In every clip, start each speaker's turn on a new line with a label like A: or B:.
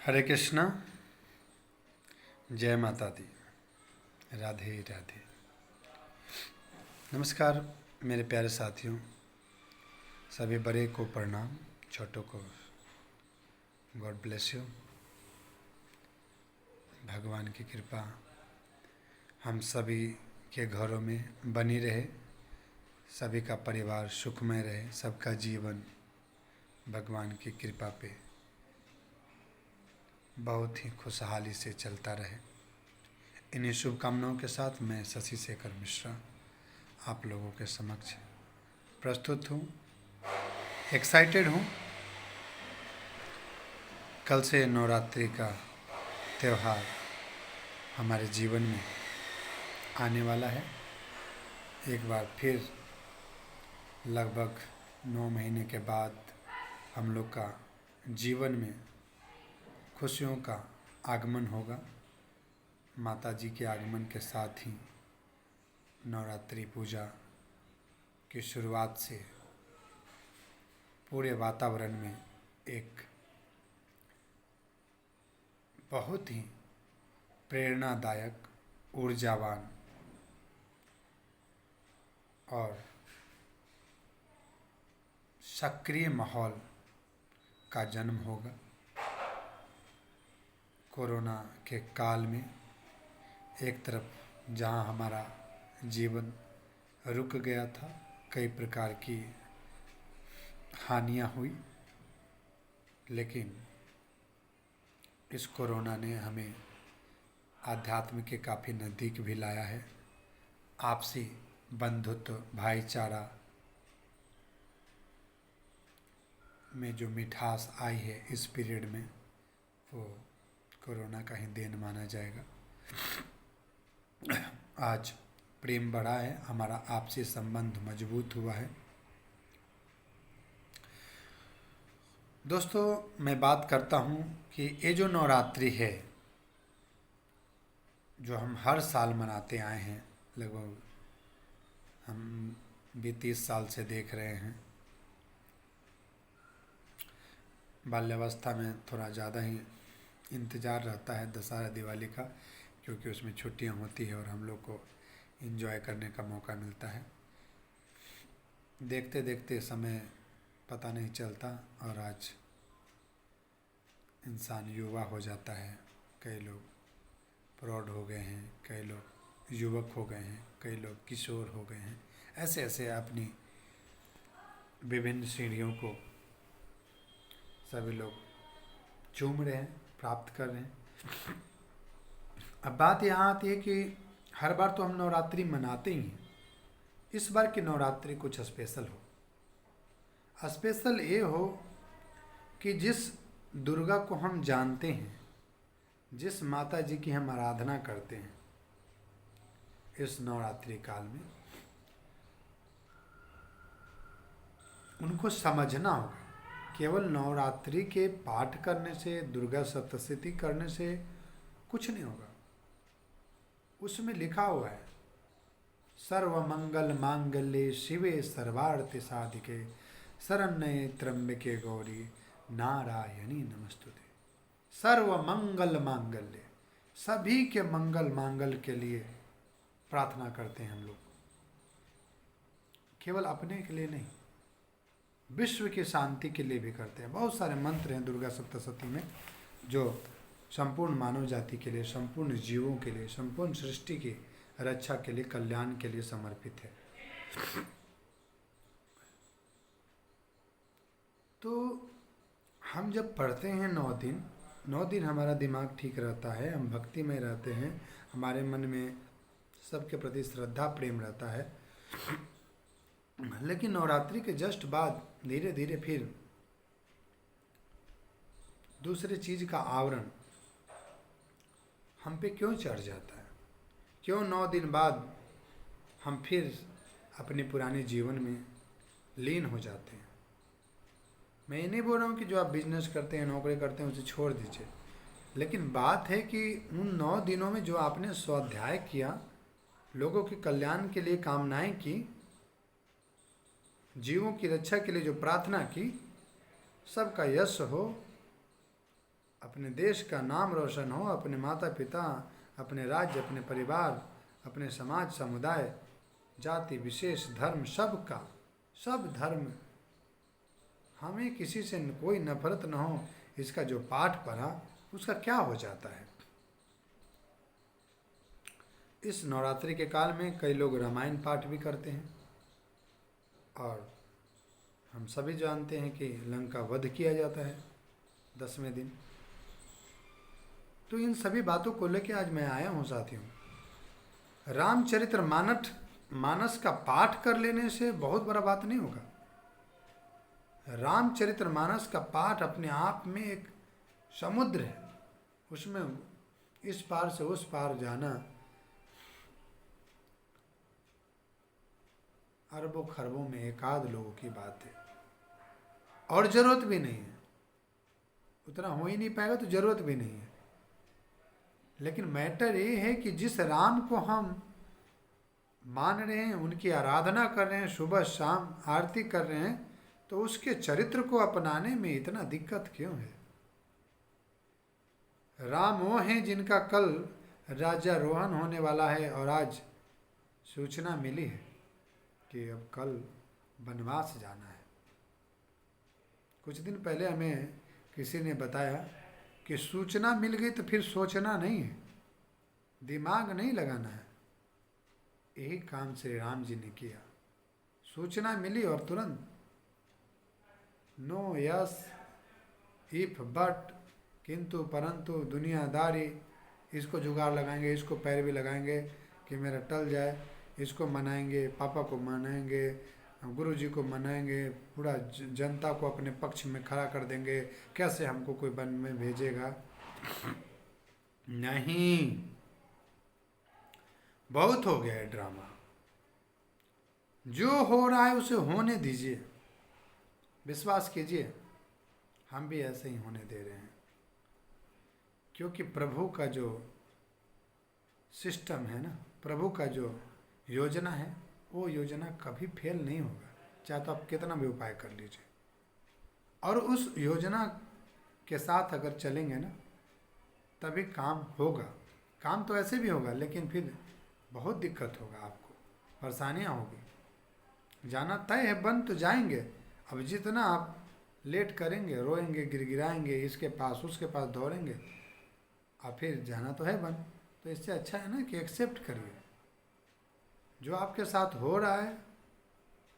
A: हरे कृष्णा। जय माता दी। राधे राधे। नमस्कार मेरे प्यारे साथियों। सभी बड़े को प्रणाम, छोटों को गॉड ब्लेस यू। भगवान की कृपा हम सभी के घरों में बनी रहे, सभी का परिवार सुखमय रहे, सबका जीवन भगवान की कृपा पे बहुत ही खुशहाली से चलता रहे। इन्हीं शुभकामनाओं के साथ मैं शशि शेखर मिश्रा आप लोगों के समक्ष प्रस्तुत हूँ। एक्साइटेड हूँ। कल से नवरात्रि का त्यौहार हमारे जीवन में आने वाला है। एक बार फिर लगभग 9 महीने के बाद हम लोग का जीवन में खुशियों का आगमन होगा। माता जी के आगमन के साथ ही नवरात्रि पूजा की शुरुआत से पूरे वातावरण में एक बहुत ही प्रेरणादायक, ऊर्जावान और सक्रिय माहौल का जन्म होगा। कोरोना के काल में एक तरफ जहां हमारा जीवन रुक गया था, कई प्रकार की हानियां हुई, लेकिन इस कोरोना ने हमें आध्यात्म के काफ़ी नज़दीक भी लाया है। आपसी बंधुत्व, भाईचारा में जो मिठास आई है इस पीरियड में, वो कोरोना का ही देन माना जाएगा। आज प्रेम बढ़ा है, हमारा आपसी संबंध मजबूत हुआ है। दोस्तों, मैं बात करता हूँ कि ये जो नवरात्रि है, जो हम हर साल मनाते आए हैं, लगभग हम भी 30 साल से देख रहे हैं। बाल्यावस्था में थोड़ा ज़्यादा ही इंतज़ार रहता है दशहरा दिवाली का, क्योंकि उसमें छुट्टियां होती है और हम लोग को एंजॉय करने का मौका मिलता है। देखते देखते समय पता नहीं चलता और आज इंसान युवा हो जाता है। कई लोग प्रौढ़ हो गए हैं, कई लोग युवक हो गए हैं, कई लोग किशोर हो गए हैं। ऐसे ऐसे अपनी विभिन्न सीढ़ियों को सभी लोग चूम रहे हैं, प्राप्त कर रहे हैं। अब बात यहाँ आती है कि हर बार तो हम नवरात्रि मनाते ही हैं, इस बार की नवरात्रि कुछ स्पेशल हो। स्पेशल ये हो कि जिस दुर्गा को हम जानते हैं, जिस माता जी की हम आराधना करते हैं, इस नवरात्रि काल में उनको समझना होगा। केवल नवरात्रि के पाठ करने से, दुर्गा सप्तशती करने से कुछ नहीं होगा। उसमें लिखा हुआ है, सर्वमंगल मांगल्ये शिवे सर्वार्थ साधिके शरण्ये त्र्यंबके गौरी नारायणी नमस्तुते। सर्व मंगल मांगल्य, सभी के मंगल मांगल के लिए प्रार्थना करते हैं हम लोग। केवल अपने के लिए नहीं, विश्व की शांति के लिए भी करते हैं। बहुत सारे मंत्र हैं दुर्गा सप्तशती में जो संपूर्ण मानव जाति के लिए, संपूर्ण जीवों के लिए, संपूर्ण सृष्टि की रक्षा के लिए, कल्याण के लिए समर्पित है। तो हम जब पढ़ते हैं 9 दिन हमारा दिमाग ठीक रहता है, हम भक्ति में रहते हैं, हमारे मन में सबके प्रति श्रद्धा प्रेम रहता है। लेकिन नवरात्रि के जस्ट बाद धीरे धीरे फिर दूसरे चीज का आवरण हम पे क्यों चढ़ जाता है? क्यों 9 दिन बाद हम फिर अपने पुराने जीवन में लीन हो जाते हैं? मैं ये नहीं बोल रहा हूँ कि जो आप बिजनेस करते हैं, नौकरी करते हैं, उसे छोड़ दीजिए, लेकिन बात है कि उन 9 दिनों में जो आपने स्वाध्याय किया, लोगों के कल्याण के लिए कामनाएं की, जीवों की रक्षा के लिए जो प्रार्थना की, सबका यश हो, अपने देश का नाम रोशन हो, अपने माता पिता, अपने राज्य, अपने परिवार, अपने समाज, समुदाय, जाति विशेष, धर्म, सबका, सब धर्म, हमें किसी से कोई नफरत न हो, इसका जो पाठ पढ़ा उसका क्या हो जाता है। इस नवरात्रि के काल में कई लोग रामायण पाठ भी करते हैं और हम सभी जानते हैं कि लंका वध किया जाता है 10वें दिन। तो इन सभी बातों को लेकर आज मैं आया हूँ साथियों। रामचरित्र मानस का पाठ कर लेने से बहुत बड़ा बात नहीं होगा। रामचरित्र मानस का पाठ अपने आप में एक समुद्र है, उसमें इस पार से उस पार जाना अरबों खरबों में एकाध लोगों की बात है, और जरूरत भी नहीं है, उतना हो ही नहीं पाएगा तो जरूरत भी नहीं है। लेकिन मैटर ये है कि जिस राम को हम मान रहे हैं, उनकी आराधना कर रहे हैं, सुबह शाम आरती कर रहे हैं, तो उसके चरित्र को अपनाने में इतना दिक्कत क्यों है। राम वो हैं जिनका कल राज्यारोहण होने वाला है और आज सूचना मिली है कि अब कल वनवास जाना है। कुछ दिन पहले हमें किसी ने बताया कि सूचना मिल गई तो फिर सोचना नहीं है, दिमाग नहीं लगाना है। यही काम श्री राम जी ने किया। सूचना मिली और तुरंत नो यस इफ बट किंतु परंतु दुनियादारी, इसको जुगाड़ लगाएंगे, इसको पैर भी लगाएंगे कि मेरा टल जाए, इसको मनाएंगे, पापा को मनाएंगे, गुरु जी को मनाएंगे, पूरा जनता को अपने पक्ष में खड़ा कर देंगे, कैसे हमको कोई वन में भेजेगा। नहीं, बहुत हो गया है ड्रामा। जो हो रहा है उसे होने दीजिए, विश्वास कीजिए हम भी ऐसे ही होने दे रहे हैं। क्योंकि प्रभु का जो सिस्टम है ना, प्रभु का जो योजना है, वो योजना कभी फेल नहीं होगा, चाहे तो आप कितना भी उपाय कर लीजिए। और उस योजना के साथ अगर चलेंगे ना, तभी काम होगा। काम तो ऐसे भी होगा, लेकिन फिर बहुत दिक्कत होगा, आपको परेशानियाँ होगी। जाना तय है, वन तो जाएंगे। अब जितना आप लेट करेंगे, रोएंगे, गिड़गिड़ाएंगे, इसके पास उसके पास दौड़ेंगे, और फिर जाना तो है वन। तो इससे अच्छा है ना कि एक्सेप्ट करिए, जो आपके साथ हो रहा है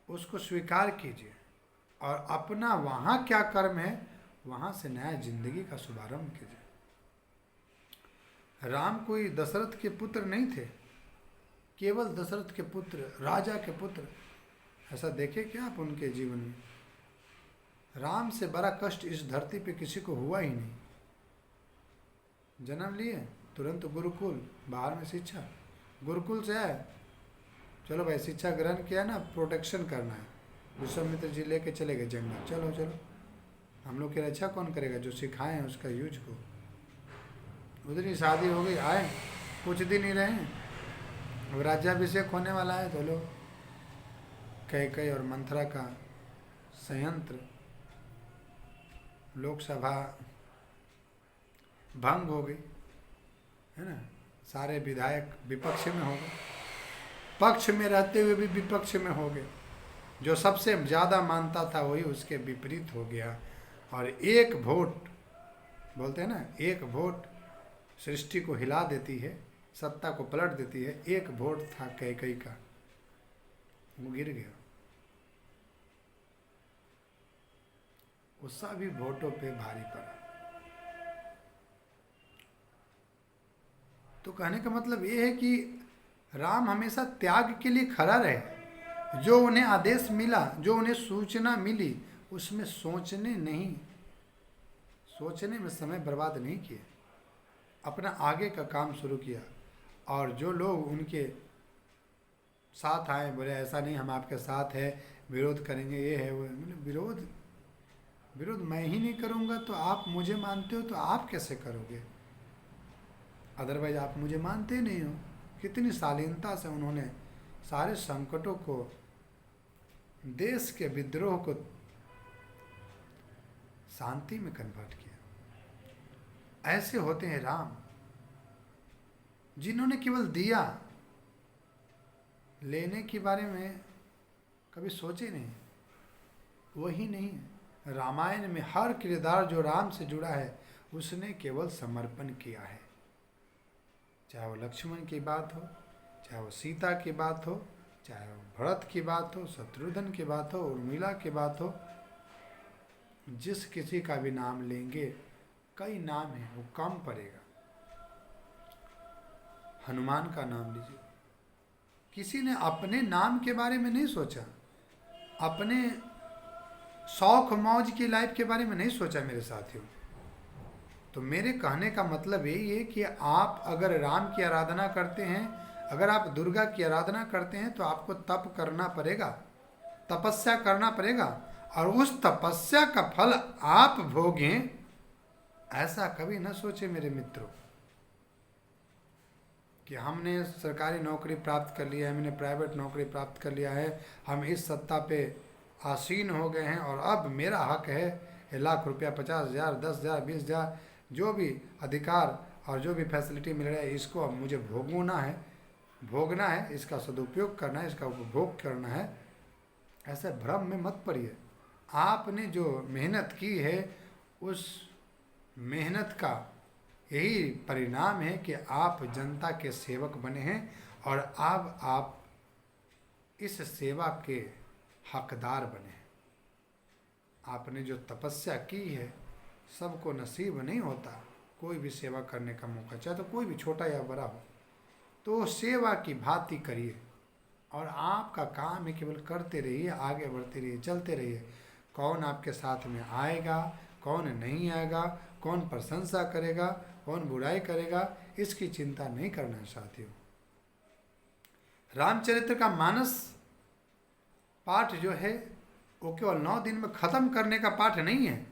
A: उसको स्वीकार कीजिए, और अपना वहाँ क्या कर्म है वहाँ से नया जिंदगी का शुभारंभ कीजिए। राम कोई दशरथ के पुत्र नहीं थे, केवल दशरथ के पुत्र, राजा के पुत्र, ऐसा देखे क्या आप उनके जीवन में। राम से बड़ा कष्ट इस धरती पे किसी को हुआ ही नहीं। जन्म लिए तुरंत गुरुकुल, बाहर में शिक्षा, गुरुकुल से आए, चलो भाई शिक्षा ग्रहण किया ना, प्रोटेक्शन करना है, विश्वामित्र जी लेके चले गए जंगल, चलो चलो हम लोग की रक्षा कौन करेगा, जो सिखाए हैं उसका यूज को। उधर ही शादी हो गई, आए कुछ दिन ही रहे, अब राज्याभिषेक होने वाला है, तो लो कैकेयी और मंथरा का संयंत्र, लोकसभा भंग हो गई है ना, सारे विधायक विपक्ष में हो गए, पक्ष में रहते हुए भी विपक्ष में हो गए। जो सबसे ज़्यादा मानता था वही उसके विपरीत हो गया। और एक वोट, बोलते हैं ना, एक वोट सृष्टि को हिला देती है, सत्ता को पलट देती है। एक वोट था कैकेयी का, वो गिर गया। उस सभी वोटों पे भारी पड़ा। तो कहने का मतलब ये है कि राम हमेशा त्याग के लिए खड़ा रहे। जो उन्हें आदेश मिला, जो उन्हें सूचना मिली, उसमें सोचने में समय बर्बाद नहीं किए, अपना आगे का काम शुरू किया। और जो लोग उनके साथ आए, बोले ऐसा नहीं, हम आपके साथ है, विरोध करेंगे, ये है वो है। मतलब विरोध मैं ही नहीं करूँगा तो आप मुझे मानते हो तो आप कैसे करोगे, अदरवाइज आप मुझे मानते नहीं हो। कितनी शालीनता से उन्होंने सारे संकटों को, देश के विद्रोह को शांति में कन्वर्ट किया। ऐसे होते हैं राम, जिन्होंने केवल दिया, लेने के बारे में कभी सोचे नहीं। वही नहीं है, रामायण में हर किरदार जो राम से जुड़ा है उसने केवल समर्पण किया है। चाहे वो लक्ष्मण की बात हो, चाहे वो सीता की बात हो, चाहे वो भरत की बात हो, शत्रुघ्न की बात हो, उर्मिला की बात हो, जिस किसी का भी नाम लेंगे, कई नाम है, वो कम पड़ेगा। हनुमान का नाम लीजिए, किसी ने अपने नाम के बारे में नहीं सोचा, अपने शौक मौज की लाइफ के बारे में नहीं सोचा मेरे साथियों। तो मेरे कहने का मतलब यही है कि आप अगर राम की आराधना करते हैं, अगर आप दुर्गा की आराधना करते हैं, तो आपको तप करना पड़ेगा, तपस्या करना पड़ेगा, और उस तपस्या का फल आप भोगें, ऐसा कभी न सोचे मेरे मित्रों कि हमने सरकारी नौकरी प्राप्त कर लिया है, हमने प्राइवेट नौकरी प्राप्त कर लिया है, हम इस सत्ता पे आसीन हो गए हैं और अब मेरा हक है, 1,00,000 रुपया, 50,000, 10,000, 20,000, जो भी अधिकार और जो भी फैसिलिटी मिल रहा है, इसको अब मुझे भोगना है, इसका सदुपयोग करना है, इसका उपभोग करना है। ऐसे भ्रम में मत पड़िए। आपने जो मेहनत की है, उस मेहनत का यही परिणाम है कि आप जनता के सेवक बने हैं, और अब आप इस सेवा के हकदार बने हैं। आपने जो तपस्या की है, सबको नसीब नहीं होता कोई भी सेवा करने का मौका, चाहे तो कोई भी छोटा या बड़ा हो, तो सेवा की भांति करिए, और आपका काम है केवल करते रहिए, आगे बढ़ते रहिए, चलते रहिए। कौन आपके साथ में आएगा, कौन नहीं आएगा, कौन प्रशंसा करेगा, कौन बुराई करेगा, इसकी चिंता नहीं करना है साथियों। रामचरित्र का मानस पाठ जो है, वो केवल 9 दिन में खत्म करने का पाठ नहीं है,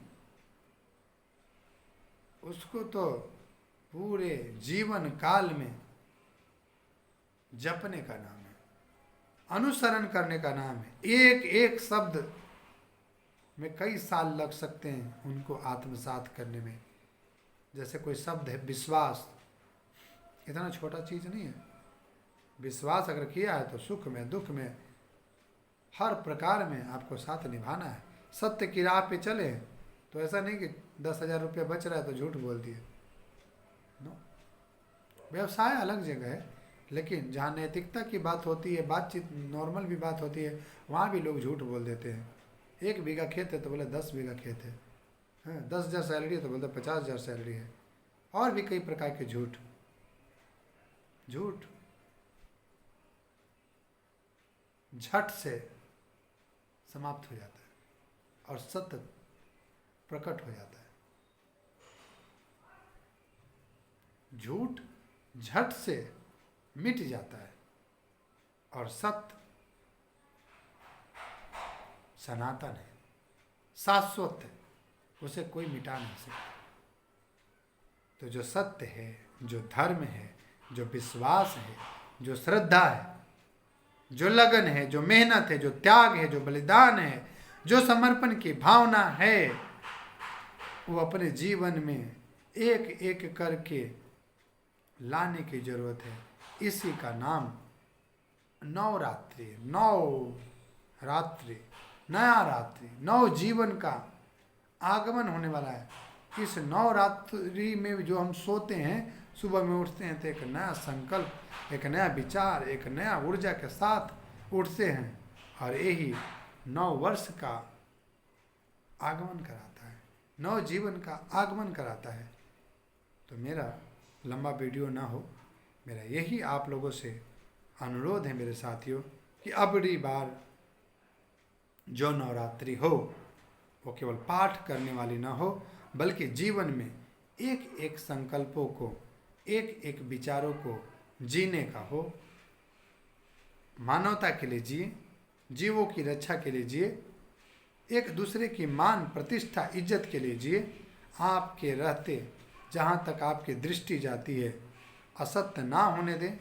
A: उसको तो पूरे जीवन काल में जपने का नाम है, अनुसरण करने का नाम है। एक एक शब्द में कई साल लग सकते हैं उनको आत्मसात करने में। जैसे कोई शब्द है विश्वास, इतना छोटा चीज नहीं है। विश्वास अगर किया है तो सुख में दुख में हर प्रकार में आपको साथ निभाना है। सत्य की राह पे चले, तो ऐसा नहीं कि 10,000 रुपये बच रहा है तो झूठ बोल दिए। नो, व्यवसाय अलग जगह है, लेकिन जहाँ नैतिकता की बात होती है, बातचीत नॉर्मल भी बात होती है, वहाँ भी लोग झूठ बोल देते हैं। 1 बीघा खेत है तो बोले 10 बीघा खेत है, 10,000 सैलरी है तो बोलते 50,000 सैलरी है, और भी कई प्रकार के झूठ झट से समाप्त हो जाता है और सत्य प्रकट हो जाता है। झूठ झट से मिट जाता है और सत्य सनातन है, शाश्वत है, उसे कोई मिटा नहीं सकता। तो जो सत्य है, जो धर्म है, जो विश्वास है, जो श्रद्धा है, जो लगन है, जो मेहनत है, जो त्याग है, जो बलिदान है, जो समर्पण की भावना है, वो अपने जीवन में एक एक करके लाने की जरूरत है। इसी का नाम नवरात्रि, नया रात्रि, नव जीवन का आगमन होने वाला है। इस नवरात्रि में जो हम सोते हैं, सुबह में उठते हैं तो एक नया संकल्प, एक नया विचार, एक नया ऊर्जा के साथ उठते हैं, और यही नव वर्ष का आगमन कराता है, नव जीवन का आगमन कराता है। तो मेरा लंबा वीडियो ना हो, मेरा यही आप लोगों से अनुरोध है मेरे साथियों, कि अबड़ी बार जो नवरात्रि हो वो केवल पाठ करने वाली ना हो, बल्कि जीवन में एक एक संकल्पों को, एक एक विचारों को जीने का हो। मानवता के लिए जिए, जीवों की रक्षा के लिए जिए, एक दूसरे की मान प्रतिष्ठा इज्जत के लिए जिए। आपके रहते जहाँ तक आपकी दृष्टि जाती है, असत्य ना होने दें,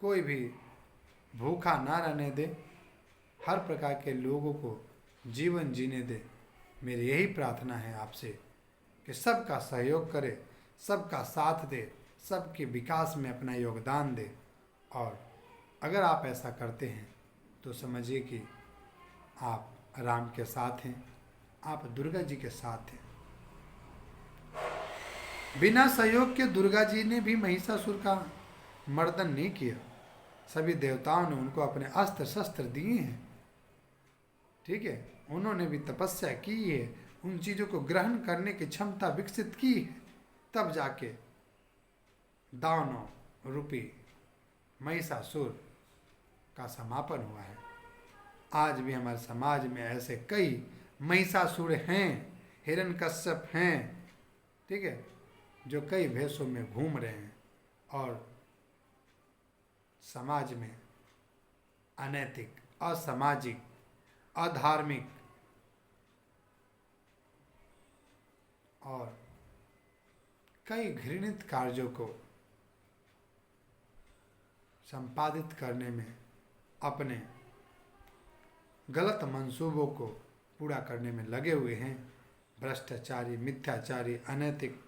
A: कोई भी भूखा ना रहने दें, हर प्रकार के लोगों को जीवन जीने दें। मेरी यही प्रार्थना है आपसे कि सबका सहयोग करें, सबका साथ दे, सबके विकास में अपना योगदान दे। और अगर आप ऐसा करते हैं तो समझिए कि आप राम के साथ हैं, आप दुर्गा जी के साथ हैं। बिना सहयोग के दुर्गा जी ने भी महिषासुर का मर्दन नहीं किया। सभी देवताओं ने उनको अपने अस्त्र शस्त्र दिए हैं, ठीक है। उन्होंने भी तपस्या की है, उन चीज़ों को ग्रहण करने की क्षमता विकसित की है, तब जाके दानव रूपी महिषासुर का समापन हुआ है। आज भी हमारे समाज में ऐसे कई महिषासुर हैं, हिरण्यकश्यप हैं, ठीक है, जो कई भेषों में घूम रहे हैं और समाज में अनैतिक, असामाजिक, अधार्मिक और कई घृणित कार्यों को संपादित करने में, अपने गलत मंसूबों को पूरा करने में लगे हुए हैं। भ्रष्टाचारी, मिथ्याचारी, अनैतिक,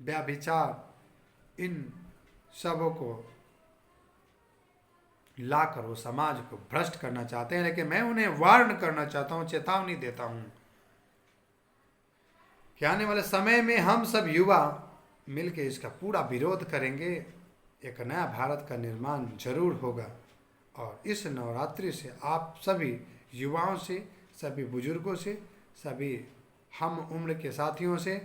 A: व्याभिचार, इन सबों को लाकर वो समाज को भ्रष्ट करना चाहते हैं। लेकिन मैं उन्हें वार्न करना चाहता हूँ, चेतावनी देता हूँ कि आने वाले समय में हम सब युवा मिलकर इसका पूरा विरोध करेंगे। एक नया भारत का निर्माण जरूर होगा। और इस नवरात्रि से आप सभी युवाओं से, सभी बुजुर्गों से, सभी हम उम्र के साथियों से,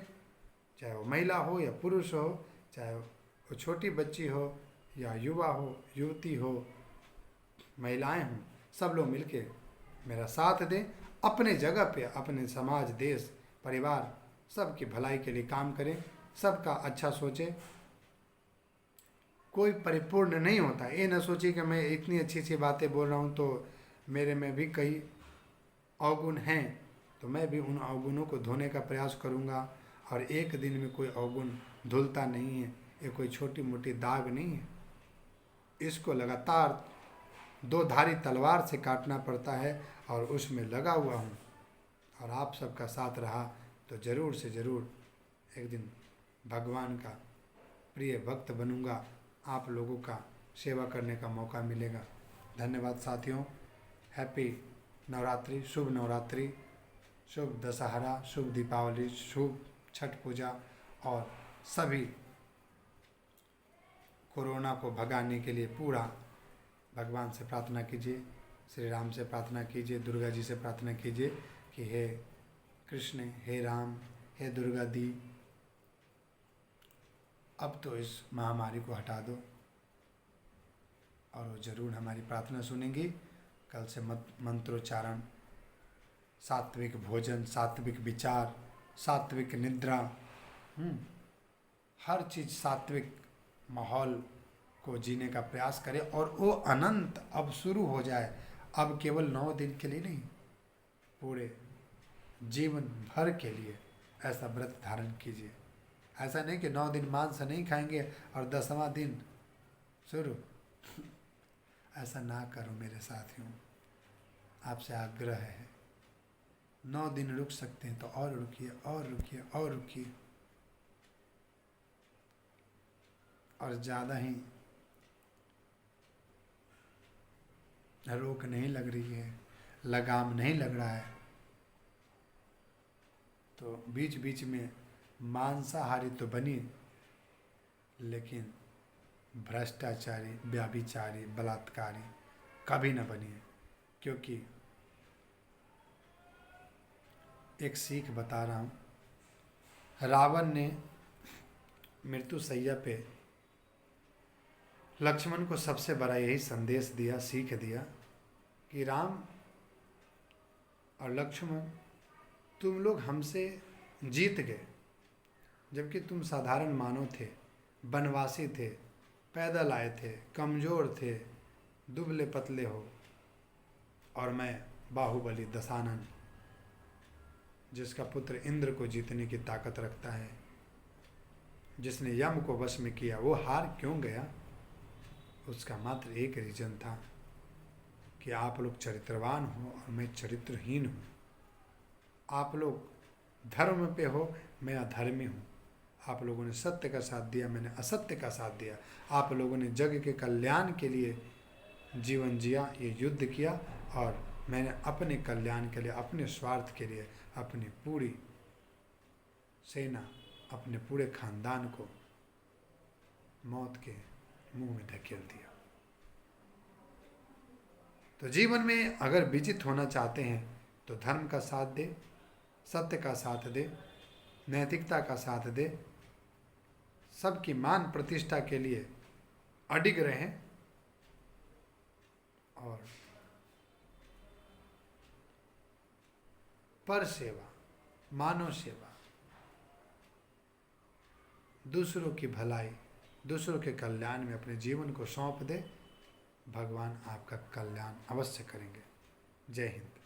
A: चाहे वो महिला हो या पुरुष हो, चाहे वो छोटी बच्ची हो या युवा हो, युवती हो, महिलाएं हों, सब लोग मिलके मेरा साथ दें। अपने जगह पे अपने समाज, देश, परिवार, सबकी भलाई के लिए काम करें, सबका अच्छा सोचें। कोई परिपूर्ण नहीं होता। ये न सोचिए कि मैं इतनी अच्छी अच्छी बातें बोल रहा हूँ तो मेरे में भी कई अवगुण हैं, तो मैं भी उन अवगुणों को धोने का प्रयास करूँगा। और एक दिन में कोई अवगुण धुलता नहीं है, ये कोई छोटी मोटी दाग नहीं है। इसको लगातार दो धारी तलवार से काटना पड़ता है और उसमें लगा हुआ हूँ। और आप सबका साथ रहा तो ज़रूर से ज़रूर एक दिन भगवान का प्रिय भक्त बनूंगा, आप लोगों का सेवा करने का मौका मिलेगा। धन्यवाद साथियों। हैप्पी नवरात्रि, शुभ नवरात्रि, शुभ दशहरा, शुभ दीपावली, शुभ छठ पूजा। और सभी कोरोना को भगाने के लिए पूरा भगवान से प्रार्थना कीजिए, श्री राम से प्रार्थना कीजिए, दुर्गा जी से प्रार्थना कीजिए कि हे कृष्ण, हे राम, हे दुर्गा दी, अब तो इस महामारी को हटा दो। और वो ज़रूर हमारी प्रार्थना सुनेंगी। कल से मंत्रोच्चारण, सात्विक भोजन, सात्विक विचार, सात्विक निद्रा, हर चीज़ सात्विक माहौल को जीने का प्रयास करें। और वो अनंत अब शुरू हो जाए। अब केवल 9 दिन के लिए नहीं, पूरे जीवन भर के लिए ऐसा व्रत धारण कीजिए। ऐसा नहीं कि 9 दिन मांस नहीं खाएंगे और 10वां दिन शुरू। ऐसा ना करो मेरे साथियों, आपसे आग्रह है। 9 दिन रुक सकते हैं तो और रुकिए, और रुकिए, और रुकिए। और ज़्यादा ही रोक नहीं लग रही है, लगाम नहीं लग रहा है, तो बीच बीच में मांसाहारी तो बनी, लेकिन भ्रष्टाचारी, व्याभिचारी, बलात्कारी कभी न बनिए। क्योंकि एक सीख बता रहा हूँ, रावण ने मृत्युशैया पे लक्ष्मण को सबसे बड़ा यही संदेश दिया, सीख दिया कि राम और लक्ष्मण, तुम लोग हमसे जीत गए, जबकि तुम साधारण मानव थे, वनवासी थे, पैदल आए थे, कमज़ोर थे, दुबले पतले हो। और मैं बाहुबली दशानन, जिसका पुत्र इंद्र को जीतने की ताकत रखता है, जिसने यम को वश में किया, वो हार क्यों गया? उसका मात्र एक रीज़न था कि आप लोग चरित्रवान हो और मैं चरित्रहीन हूँ। आप लोग धर्म पे हो, मैं अधर्मी हूँ। आप लोगों ने सत्य का साथ दिया, मैंने असत्य का साथ दिया। आप लोगों ने जग के कल्याण के लिए जीवन जिया, ये युद्ध किया, और मैंने अपने कल्याण के लिए, अपने स्वार्थ के लिए अपनी पूरी सेना, अपने पूरे खानदान को मौत के मुंह में धकेल दिया। तो जीवन में अगर विजित होना चाहते हैं तो धर्म का साथ दे, सत्य का साथ दे, नैतिकता का साथ दे, सबकी मान प्रतिष्ठा के लिए अडिग रहें, और पर सेवा, मानव सेवा, दूसरों की भलाई, दूसरों के कल्याण में अपने जीवन को सौंप दे। भगवान आपका कल्याण अवश्य करेंगे। जय हिंद।